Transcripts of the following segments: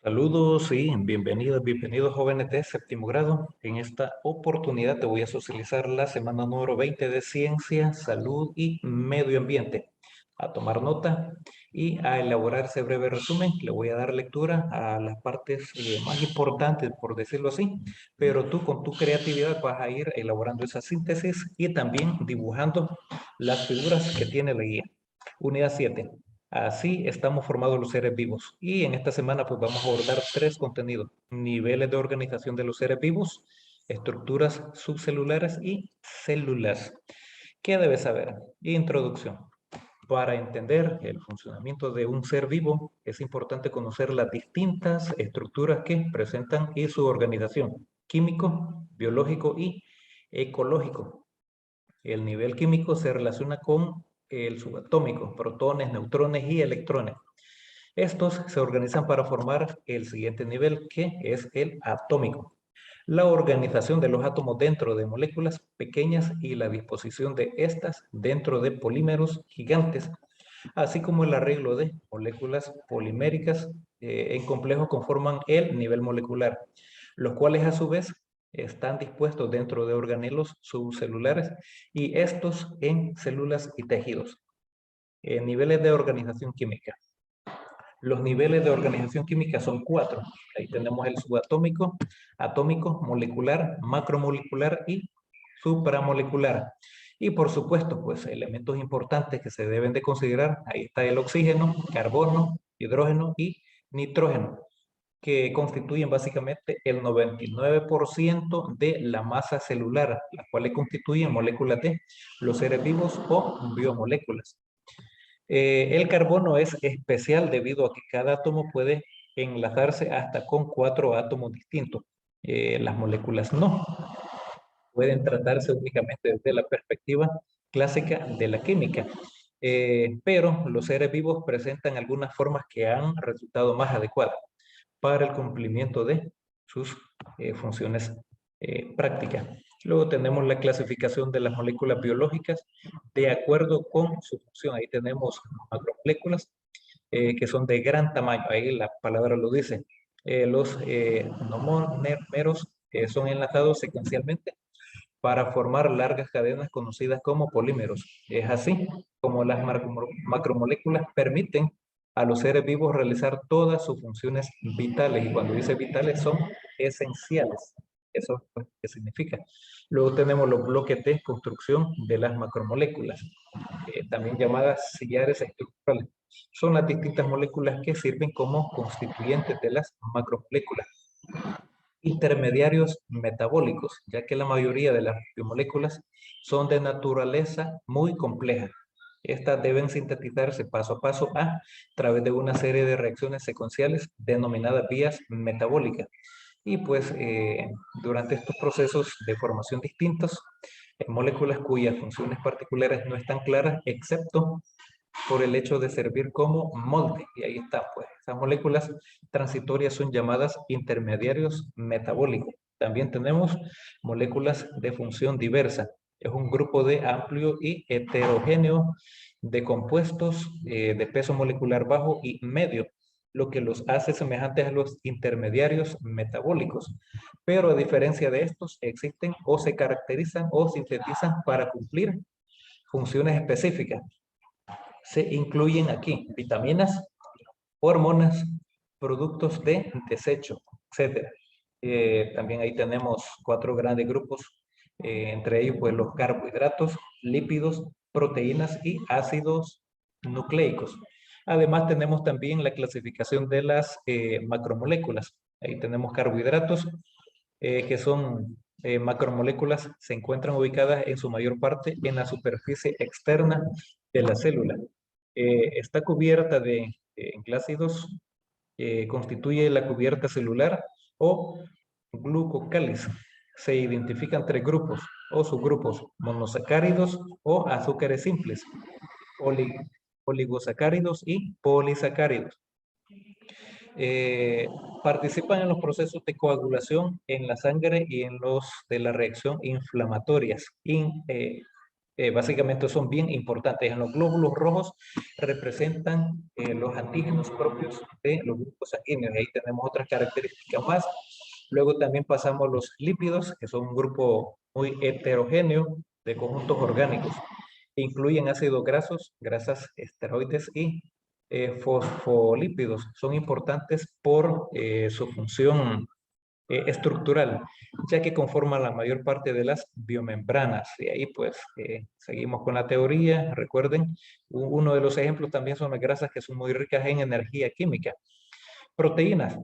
Saludos y bienvenidos jóvenes de séptimo grado. En esta oportunidad te voy a socializar la semana número 20 de Ciencia, Salud y Medio Ambiente. A tomar nota y a elaborar ese breve resumen. Le voy a dar lectura a las partes más importantes, por decirlo así, pero tú con tu creatividad vas a ir elaborando esa síntesis y también dibujando las figuras que tiene la guía. Unidad 7. Así estamos formados los seres vivos. Y en esta semana pues vamos a abordar tres contenidos: niveles de organización de los seres vivos, estructuras subcelulares y células. ¿Qué debes saber? Introducción. Para entender el funcionamiento de un ser vivo es importante conocer las distintas estructuras que presentan y su organización: químico, biológico y ecológico. El nivel químico se relaciona con el subatómico, protones, neutrones y electrones. Estos se organizan para formar el siguiente nivel, que es el atómico. La organización de los átomos dentro de moléculas pequeñas y la disposición de estas dentro de polímeros gigantes, así como el arreglo de moléculas poliméricas en complejos conforman el nivel molecular, los cuales a su vez están dispuestos dentro de organelos subcelulares y estos en células y tejidos. Niveles de organización química. Los niveles de organización química son cuatro. Ahí tenemos el subatómico, atómico, molecular, macromolecular y supramolecular. Y por supuesto, pues elementos importantes que se deben de considerar. Ahí está el oxígeno, carbono, hidrógeno y nitrógeno, que constituyen básicamente el 99% de la masa celular, las cuales constituyen moléculas de los seres vivos o biomoléculas. El carbono es especial debido a que cada átomo puede enlazarse hasta con 4 átomos distintos. Las moléculas no. Pueden tratarse únicamente desde la perspectiva clásica de la química. Pero los seres vivos presentan algunas formas que han resultado más adecuadas para el cumplimiento de sus funciones prácticas. Luego tenemos la clasificación de las moléculas biológicas de acuerdo con su función. Ahí tenemos macromoléculas que son de gran tamaño, ahí la palabra lo dice. Los nomómeros son enlazados secuencialmente para formar largas cadenas conocidas como polímeros. Es así como las macromoléculas permiten a los seres vivos realizar todas sus funciones vitales. Y cuando dice vitales, son esenciales. ¿Eso pues, qué significa? Luego tenemos los bloques de construcción de las macromoléculas, también llamadas sillares estructurales. Son las distintas moléculas que sirven como constituyentes de las macromoléculas. Intermediarios metabólicos, ya que la mayoría de las biomoléculas son de naturaleza muy compleja. Estas deben sintetizarse paso a paso a través de una serie de reacciones secuenciales denominadas vías metabólicas. Y pues durante estos procesos de formación distintos, moléculas cuyas funciones particulares no están claras, excepto por el hecho de servir como molde. Y ahí está, pues, esas moléculas transitorias son llamadas intermediarios metabólicos. También tenemos moléculas de función diversa. Es un grupo de amplio y heterogéneo de compuestos de peso molecular bajo y medio, lo que los hace semejantes a los intermediarios metabólicos. Pero a diferencia de estos, existen o se caracterizan o sintetizan para cumplir funciones específicas. Se incluyen aquí vitaminas, hormonas, productos de desecho, etcétera. También ahí tenemos cuatro grandes grupos, entre ellos pues los carbohidratos, lípidos, proteínas y ácidos nucleicos. Además tenemos también la clasificación de las macromoléculas. Ahí tenemos carbohidratos, que son macromoléculas, se encuentran ubicadas en su mayor parte en la superficie externa de la célula. Está cubierta de glácidos, constituye la cubierta celular o glucocáliz. Se identifican tres grupos o subgrupos: monosacáridos o azúcares simples, oligosacáridos y polisacáridos. Eh, Participan en los procesos de coagulación en la sangre y en los de la reacción inflamatorias. básicamente son bien importantes. En los glóbulos rojos representan los antígenos propios de los grupos sanguíneos. Ahí tenemos otras características más. Luego también pasamos los lípidos, que son un grupo muy heterogéneo de conjuntos orgánicos. Incluyen ácidos grasos, grasas esteroides y fosfolípidos. Son importantes por su función estructural, ya que conforman la mayor parte de las biomembranas. Y ahí pues seguimos con la teoría. Recuerden, uno de los ejemplos también son las grasas que son muy ricas en energía química. Proteínas.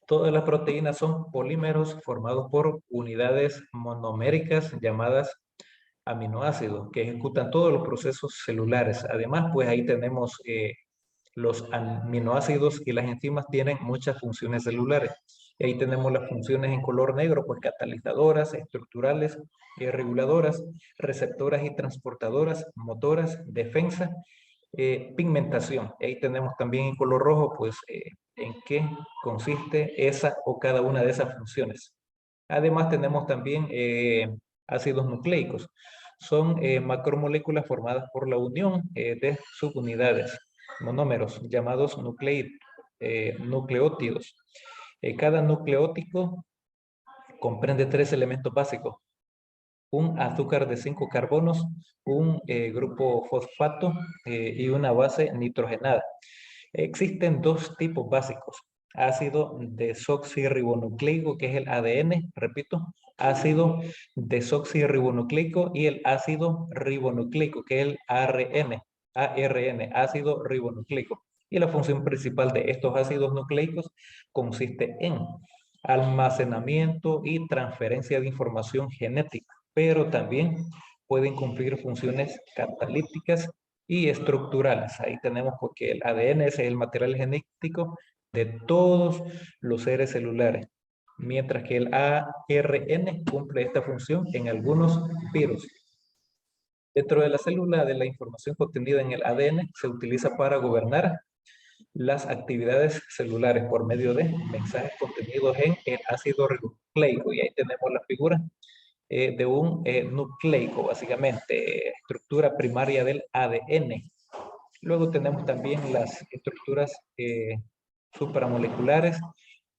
Todas las proteínas son polímeros formados por unidades monoméricas llamadas aminoácidos que ejecutan todos los procesos celulares. Además, pues ahí tenemos los aminoácidos y las enzimas tienen muchas funciones celulares. Y ahí tenemos las funciones en color negro, pues catalizadoras, estructurales, reguladoras, receptoras y transportadoras, motoras, defensa, pigmentación. Y ahí tenemos también en color rojo, pues en qué consiste esa o cada una de esas funciones. Además tenemos también ácidos nucleicos. Son macromoléculas formadas por la unión de subunidades, monómeros, llamados nucleótidos. Cada nucleótido comprende 3 elementos básicos: un azúcar de 5 carbonos, un grupo fosfato y una base nitrogenada. Existen 2 tipos básicos: ácido desoxirribonucleico, que es el ADN, repito, ácido desoxirribonucleico, y el ácido ribonucleico, que es el ARN, ácido ribonucleico. Y la función principal de estos ácidos nucleicos consiste en almacenamiento y transferencia de información genética, pero también pueden cumplir funciones catalíticas y estructurales. Ahí tenemos porque el ADN es el material genético de todos los seres celulares, mientras que el ARN cumple esta función en algunos virus. Dentro de la célula, de la información contenida en el ADN se utiliza para gobernar las actividades celulares por medio de mensajes contenidos en el ácido ribonucleico. Y ahí tenemos la figura de un nucleico, básicamente, estructura primaria del ADN. Luego tenemos también las estructuras supramoleculares,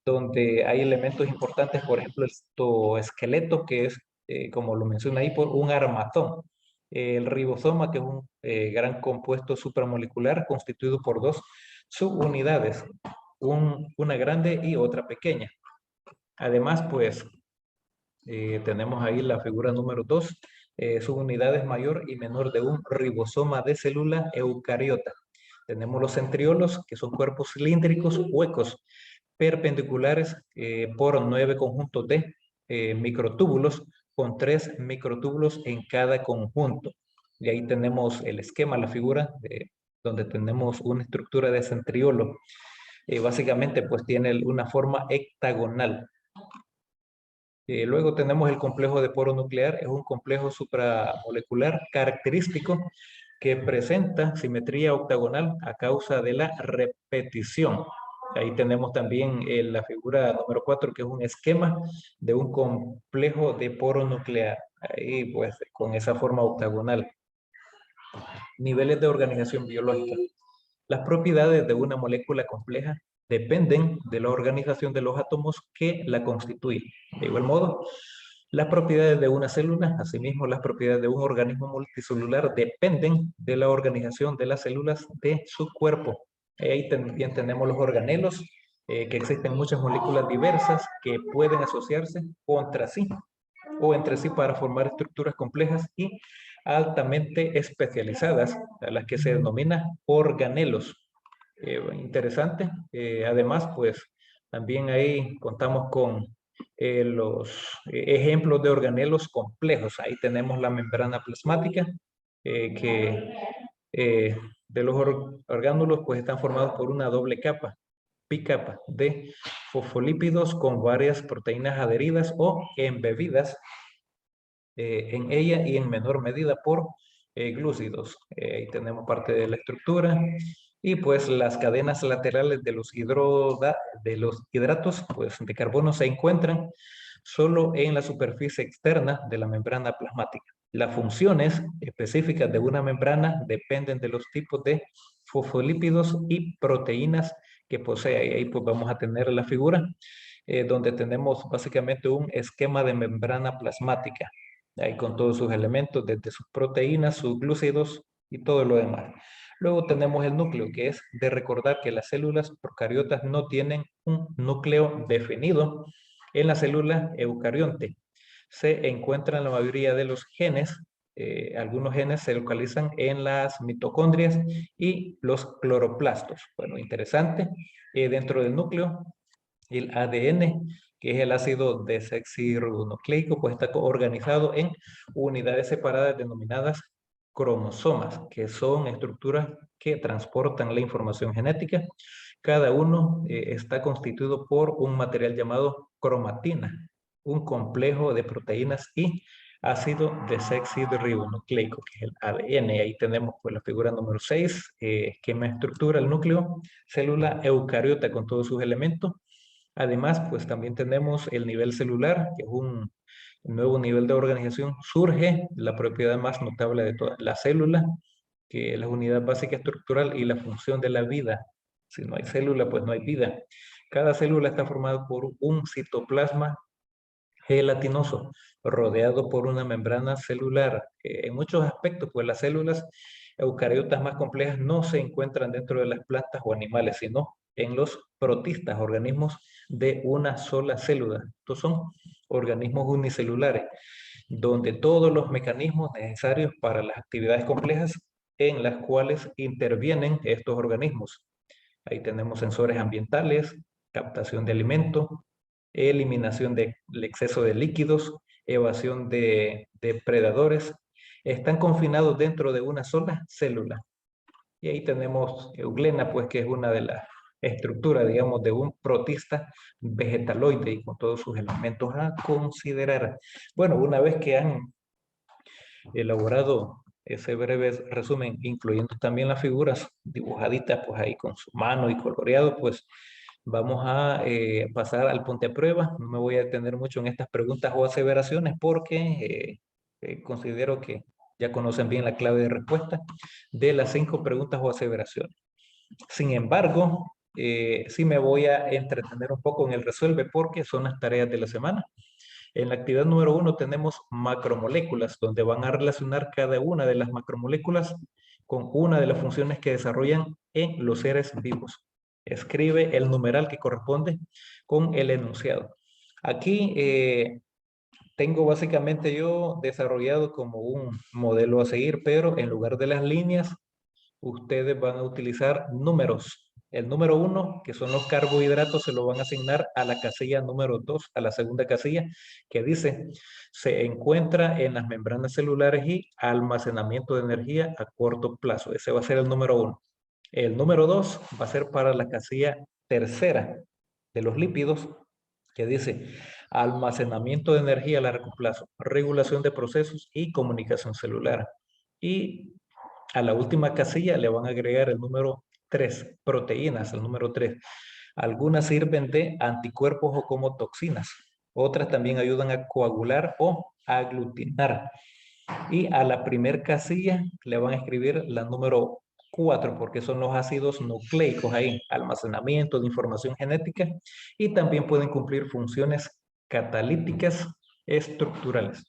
donde hay elementos importantes, por ejemplo, el citoesqueleto, que es, como lo menciona ahí, por un armazón. El ribosoma, que es un gran compuesto supramolecular constituido por 2 subunidades, una grande y otra pequeña. Además, pues, tenemos ahí la figura número 2, subunidades mayor y menor de un ribosoma de célula eucariota. Tenemos los centriolos, que son cuerpos cilíndricos huecos, perpendiculares por 9 conjuntos de microtúbulos, con 3 microtúbulos en cada conjunto. Y ahí tenemos el esquema, la figura, donde tenemos una estructura de centriolo. Básicamente, pues tiene una forma hectagonal. Luego tenemos el complejo de poro nuclear. Es un complejo supramolecular característico que presenta simetría octagonal a causa de la repetición. Ahí tenemos también la figura número 4, que es un esquema de un complejo de poro nuclear. Ahí pues con esa forma octagonal. Niveles de organización biológica. Las propiedades de una molécula compleja dependen de la organización de los átomos que la constituyen. De igual modo, las propiedades de una célula, asimismo las propiedades de un organismo multicelular, dependen de la organización de las células de su cuerpo. Ahí también tenemos los organelos, que existen muchas moléculas diversas que pueden asociarse contra sí o entre sí para formar estructuras complejas y altamente especializadas, a las que se denomina organelos. Interesante. Además, pues también ahí contamos con los ejemplos de organelos complejos. Ahí tenemos la membrana plasmática, que de los orgánulos pues están formados por una doble capa, bicapa, de fosfolípidos con varias proteínas adheridas o embebidas en ella, y en menor medida por glúcidos. Ahí tenemos parte de la estructura. Y pues las cadenas laterales de los hidratos pues, de carbono se encuentran solo en la superficie externa de la membrana plasmática. Las funciones específicas de una membrana dependen de los tipos de fosfolípidos y proteínas que posee. Y ahí pues vamos a tener la figura donde tenemos básicamente un esquema de membrana plasmática, ahí con todos sus elementos, desde sus proteínas, sus glúcidos y todo lo demás. Luego tenemos el núcleo, que es de recordar que las células procariotas no tienen un núcleo definido. En la célula eucarionte se encuentran la mayoría de los genes. Algunos genes se localizan en las mitocondrias y los cloroplastos. Bueno, interesante. Dentro del núcleo, el ADN, que es el ácido desoxirribonucleico, pues está organizado en unidades separadas denominadas cromosomas, que son estructuras que transportan la información genética. Cada uno está constituido por un material llamado cromatina, un complejo de proteínas y ácido desoxirribonucleico, que es el ADN. Ahí tenemos pues la figura número 6, que me estructura el núcleo, célula eucariota con todos sus elementos. Además, pues también tenemos el nivel celular, que es un nuevo nivel de organización. Surge la propiedad más notable de todas, la célula, que es la unidad básica estructural y la función de la vida. Si no hay célula, pues no hay vida. Cada célula está formada por un citoplasma gelatinoso, rodeado por una membrana celular. En muchos aspectos, pues las células eucariotas más complejas no se encuentran dentro de las plantas o animales, sino en los protistas, organismos de una sola célula. Estos son organismos unicelulares, donde todos los mecanismos necesarios para las actividades complejas en las cuales intervienen estos organismos. Ahí tenemos sensores ambientales, captación de alimentos, eliminación del exceso de líquidos, evasión de depredadores. Están confinados dentro de una sola célula. Y ahí tenemos euglena, pues que es una de las estructuras, digamos, de un protista vegetaloide y con todos sus elementos a considerar. Bueno, una vez que han elaborado ese breve resumen, incluyendo también las figuras dibujaditas, pues ahí con su mano y coloreado, pues vamos a pasar al ponte a prueba. No me voy a detener mucho en estas preguntas o aseveraciones porque considero que ya conocen bien la clave de respuesta de las 5 preguntas o aseveraciones. Sin embargo, sí me voy a entretener un poco en el resuelve porque son las tareas de la semana. En la actividad número 1 tenemos macromoléculas, donde van a relacionar cada una de las macromoléculas con una de las funciones que desarrollan en los seres vivos. Escribe el numeral que corresponde con el enunciado. Aquí tengo básicamente yo desarrollado como un modelo a seguir, pero en lugar de las líneas ustedes van a utilizar números. El número 1, que son los carbohidratos, se lo van a asignar a la casilla número 2, a la segunda casilla, que dice, se encuentra en las membranas celulares y almacenamiento de energía a corto plazo. Ese va a ser el número 1. El número 2 va a ser para la casilla tercera de los lípidos, que dice, almacenamiento de energía a largo plazo, regulación de procesos y comunicación celular. Y a la última casilla le van a agregar el número 3, proteínas, el número 3. Algunas sirven de anticuerpos o como toxinas. Otras también ayudan a coagular o aglutinar. Y a la primer casilla le van a escribir la número 4 porque son los ácidos nucleicos ahí, almacenamiento de información genética y también pueden cumplir funciones catalíticas estructurales.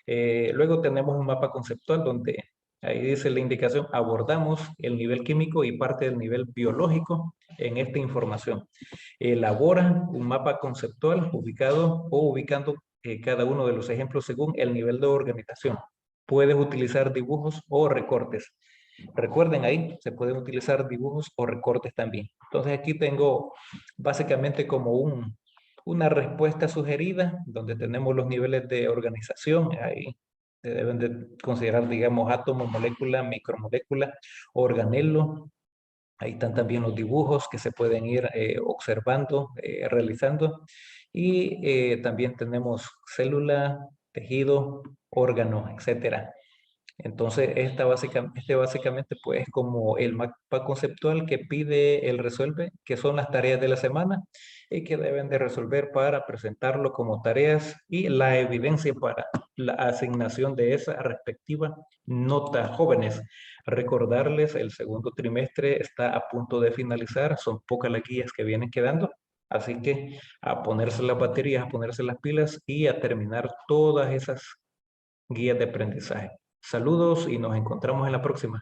Luego tenemos un mapa conceptual donde ahí dice la indicación, abordamos el nivel químico y parte del nivel biológico en esta información. Elabora un mapa conceptual ubicado o ubicando cada uno de los ejemplos según el nivel de organización. Puedes utilizar dibujos o recortes. Recuerden ahí, se pueden utilizar dibujos o recortes también. Entonces aquí tengo básicamente como una respuesta sugerida donde tenemos los niveles de organización. Ahí se deben de considerar, digamos, átomo, molécula, micromolécula, organelo. Ahí están también los dibujos que se pueden ir observando, realizando. Y también tenemos célula, tejido, órgano, etcétera. Entonces, este básicamente pues es como el mapa conceptual que pide el resuelve, que son las tareas de la semana y que deben de resolver para presentarlo como tareas y la evidencia para la asignación de esa respectiva nota. Jóvenes, recordarles, el segundo trimestre está a punto de finalizar, son pocas las guías que vienen quedando. Así que a ponerse las baterías, a ponerse las pilas y a terminar todas esas guías de aprendizaje. Saludos y nos encontramos en la próxima.